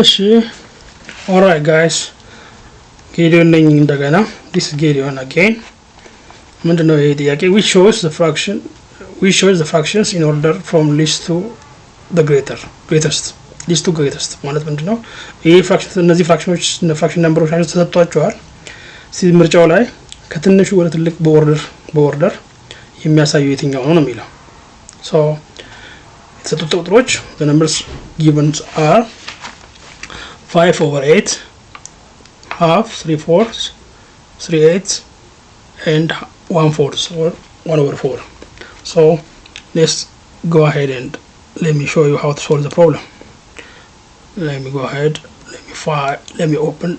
እሺ alright guys ጌዲዮን ነኝ እንደገና this is Gideon again ምንድነው ይሄ ጥያቄ which shows the fractions in order from least to the greatest least to greatest ማለት ምንድነው ይሄ ፍራክሽን እነዚህ ፍራክሽኖች ፍራክሽን ነምበሮች አይነት ተሰጥቷቸዋል ምርጫው ላይ ከትንሹ ወደ ትልቅ በኦርደር የሚያሳየው የትኛው ነው የሚለው so የተሰጡት ቁጥሮች the numbers given are 5/8 half 3/4 3/8 and 1/4 or 1/4 so let's go ahead and let me show you how to solve the problem. Let me go ahead, let me open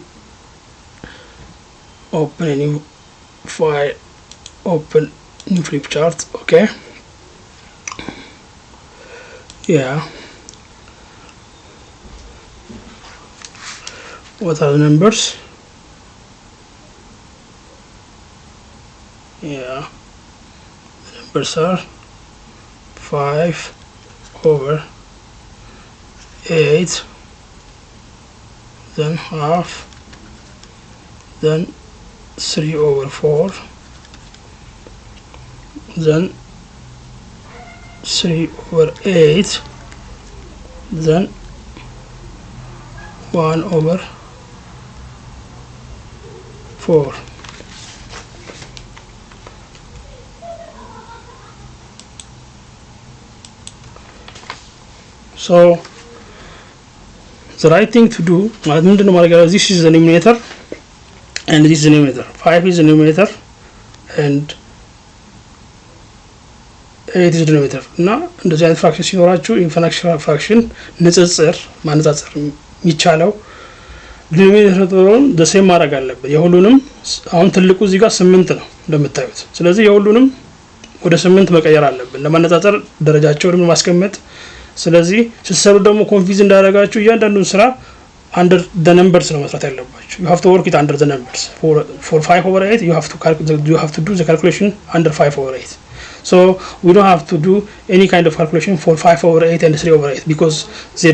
a new file, open new flip chart. Okay, yeah, what are the numbers? Yeah, the numbers are 5/8, then half, then 3/4, then 3/8, then 1/4. So the right thing to do, this is the numerator and this is the numerator. 5 is the numerator and 8 is the numerator. Now እንደዚህ አይነት ፍራክሽን ሲኖራችሁ ኢንፋክሽናል ፍራክሽን ማነጻጸር የሚቻለው ዲኖሚኔተሩን ደሴም ማድረግ አለበት። የሁሉንም አሁን ትልቁ እዚህ ጋር 8 ነው እንደምታዩት። ስለዚህ የሁሉንም ወደ 8 መቀየር አለብን ለማነጻጸር ደረጃቸውን ማስቀመጥ። ስለዚህ ስትሰሩ ደግሞ ኮንፊውዝ እንዳደረጋችሁ እያንዳንዱን ስራ under the numbers ነው መስራት ያለባችሁ. You have to work it under the numbers. For 5/8 you have to do the calculation under 5/8. So we don't have to do any kind of calculation for 5/8 and 3/8 because the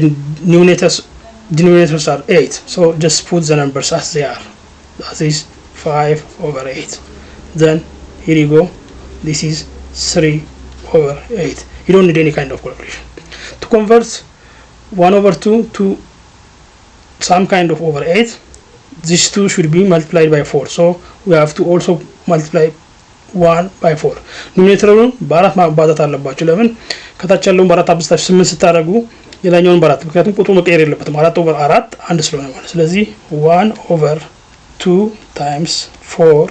denominators are 8. So just put the numbers as they are. That is 5/8. Then here you go. This is 3/8. You don't need any kind of calculation. To convert 1/2 to some kind of over 8, these two should be multiplied by 4. So we have to also multiply 1 by 4. ኑሜሬተሩን በአራት ማባዛት አለባችሁ። ለምን ከታች ያለውን በአራት አብዝታችሁ 8 ስታደርጉ የላኛውን በአራት ምክንያቱም ቁጥሩ መቀየር የለበትም 4/4 አንድ ስለሆነ ማለት ስለዚህ 1/2 times 4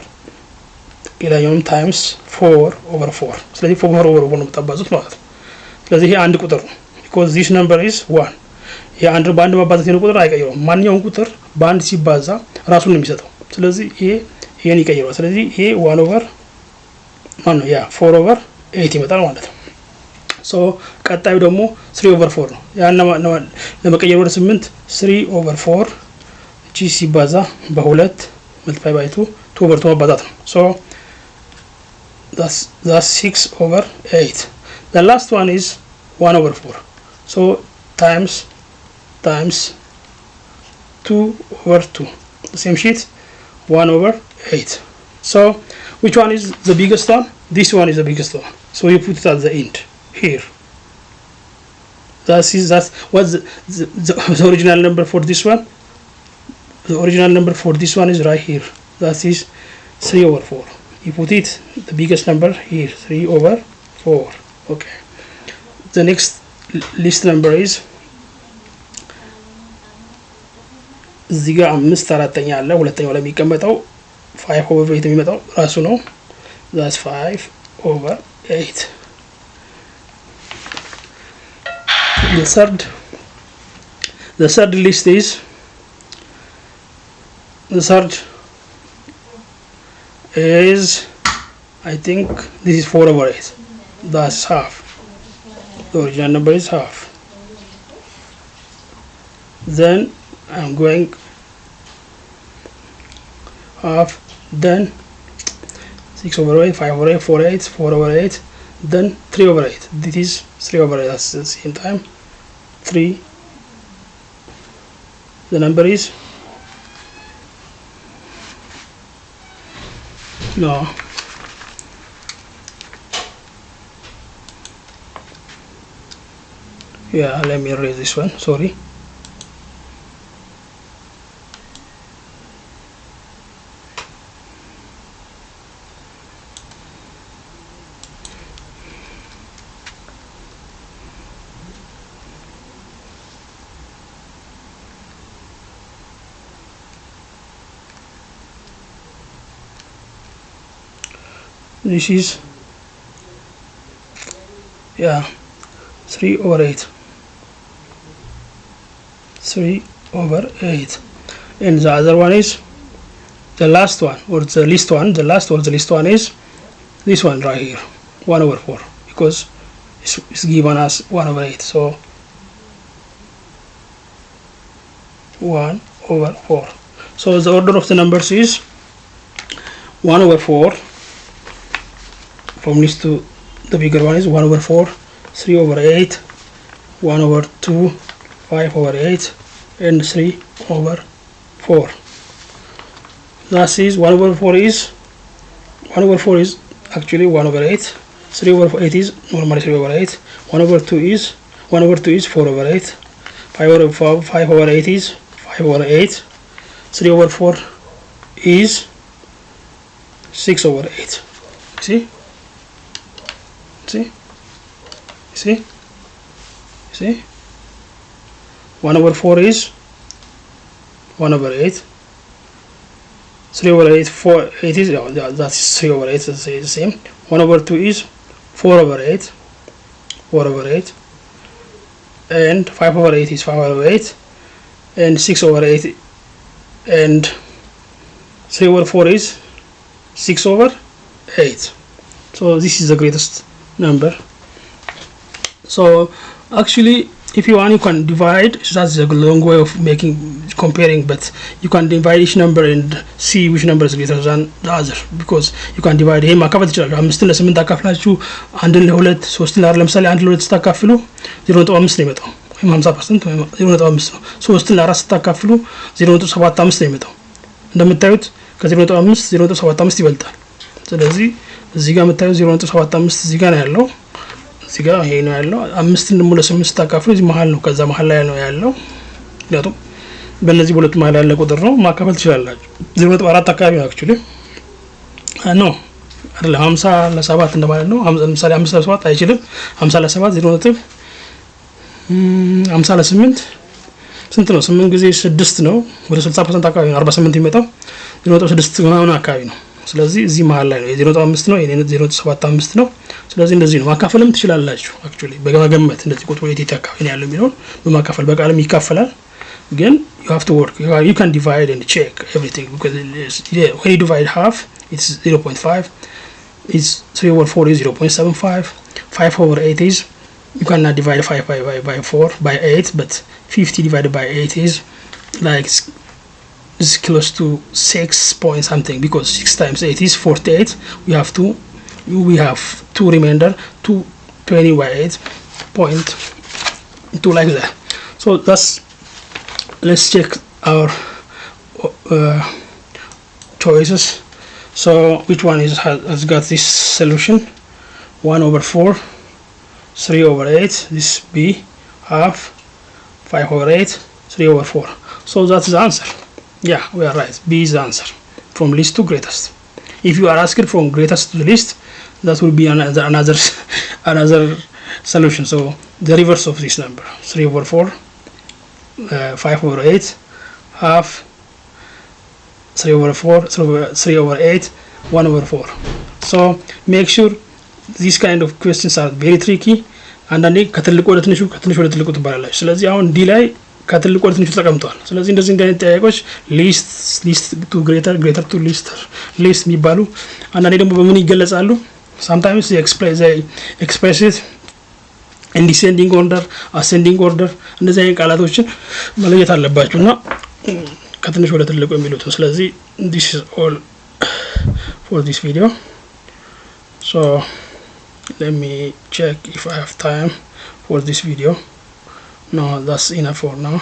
የላኛውን times 4/4 ስለዚህ 4/4 ነው የምታባዙት ማለት ነው። ስለዚህ ይሄ አንድ ቁጥር ነው because this number is 1. ይሄ አንድ በአንድ ማባዛት የሆነ ቁጥር አይቀይረውም። ማንኛውም ቁጥር በአንድ ሲባዛ ራሱን ነው የሚሰጠው። ስለዚህ ይሄን ይቀይረዋል። ስለዚህ ይሄ 4/8 ይመጣል ማለት ነው። ሶ ቀጣዩ ደግሞ 3/4 ነው። ያን ለመቀየር ወደ 8 3/4 እቺ ሲባዛ በ2 multiply by 2 2/2 ማባዛት ነው። ሶ that's 6/8. The last one is 1/4. So times 2/2, the same sheet 1/8. So which one is the biggest one? This one is the biggest one, so you put it at the end here. That's what's the original number for this one. The original number for this one is right here. That is 3/4. You put it the biggest number here 3/4. Okay, the next list number is እዚህ ጋር 5/4 አለ ሁለተኛው ላይ የሚቀመጠው 5/8 የሚመጣው ራሱ ነው that's 5/8. the third list is I think this is 4/8. That's half. The original number is half. Then I'm going half, then 6/8, 5/8, 4/8, 4/8, then 3/8. This is 3/8 at the same time. 3 the number is no. Yeah, let me erase this one, sorry. This is 3/8. 3/8. And the other one is the last one, or the least one. The last or the least one is this one right here, 1/4, because it's given us 1/8. So 1/4. So the order of the numbers is 1/4. From this to the bigger one is 1/4, 3/8, 1/2, 5/8, and 3/4. That is 1/4 is actually 1/8. 3/8 is normally 3/8. 1/2 is 4/8. 5/8 is 5/8. 3/4 is 6/8. See? 1/4 is 1/8. 3/8, 4/8 is that's 3/8. That's the same. 1/2 is 4/8. And 5/8 is 5/8. And 6/8. And 3/4 is 6/8. So this is the greatest number. So actually, if you want, you can divide. That's a long way of comparing, but you can divide each number and see which number is greater than the other, because you can divide. ይሄ ማካፈል ትችላላችሁ። 5 ለ8 አካፍላችሁ 1 ለ2 3 ለ4 ለምሳሌ 1 ለ2 ስታካፍሉ 0.5 ነው የሚመጣው፣ ወይም 50% ወይም 0.5 ነው። 3 ለ4 ስታካፍሉ 0.75 ነው የሚመጣው። እንደምታዩት ከ0.5 0.75 ይበልጣል። ስለዚህ እዚህ ጋር የምታዩት 0.75 እዚህ ጋር ነው ያለው። እዚህ ጋር ይሄ ነው ያለው። 5 ደግሞ ለ8 ስታካፍሉ እዚህ መሀል ነው፣ ከዛ መሀል ላይ ነው ያለው። ምክንያቱም በእነዚህ በሁለቱ መሀል ያለ ቁጥር ነው። ማካፈል ትችላላችሁ። 0.4 አካባቢ ነው አክቹሊ ኖ አይደለም፣ 50 ለ7 እንደማለት ነው። ለምሳሌ 5 ለ7 አይችልም። 50 ለ7 0.50 ለ8 ስንት ነው? 8 ጊዜ 6 ነው። ወደ 60% አካባቢ ነው 48 የሚመጣው። 0.6 ምናምን አካባቢ ነው። ስለዚህ እዚህ መሀል ላይ ነው። የ0.5 ነው፣ የኔ 0.75 ነው። ስለዚህ እንደዚህ ነው። ማካፈልም ትችላላችሁ አክቹሊ በመገመት እንደዚህ ቁጥሩ የት አካባቢ ነው ያለው የሚለውን በማካፈል በቃልም ይካፈላል። ግን you have to work, you can divide and check everything, because when you divide half it's 0.5, it's 3/4 is 0.75, 5/8 is, you cannot divide 5 by 4 by 8, but 50 divided by 8 is like is close to 6 point something, because 6 times 8 is 48. We have 2 remainder, 20 by 8.2 like that. So let's check our choices. So which one has got this solution? 1/4, 3/8, this B, half, 5/8, 3/4. So that's the answer. Yeah, we are right. B is the answer, from least to greatest. If you are asked from greatest to the least, that will be another solution. So the reverse of this number: 3/4, 5/8, half, 3/4, 3/8, 1/4. So make sure these kind of questions are very tricky. አንዳንዴ ከትልቁ ወደ ትንሹ ከትንሹ ወደ ትልቁ ትባላላችሁ። ስለዚህ አሁን ዲ ላይ ከትልቁ ወደ ትንሹ ተቀምጧል። ስለዚህ እንደዚህ አይነት ጥያቄዎች ሊስት ቱ ግሬተር ቱ ሊስት የሚባሉ አንዳንዴ ደግሞ በምን ይገለጻሉ? sometimes they express it in descending order, ascending order። እንደዚህ አይነት ቃላቶችን መለየት አለባችሁና ከትንሹ ወደ ትልቁ የሚሉት። ስለዚህ this is all for this video. So let me check if I have time for this video. No, that's enough for now.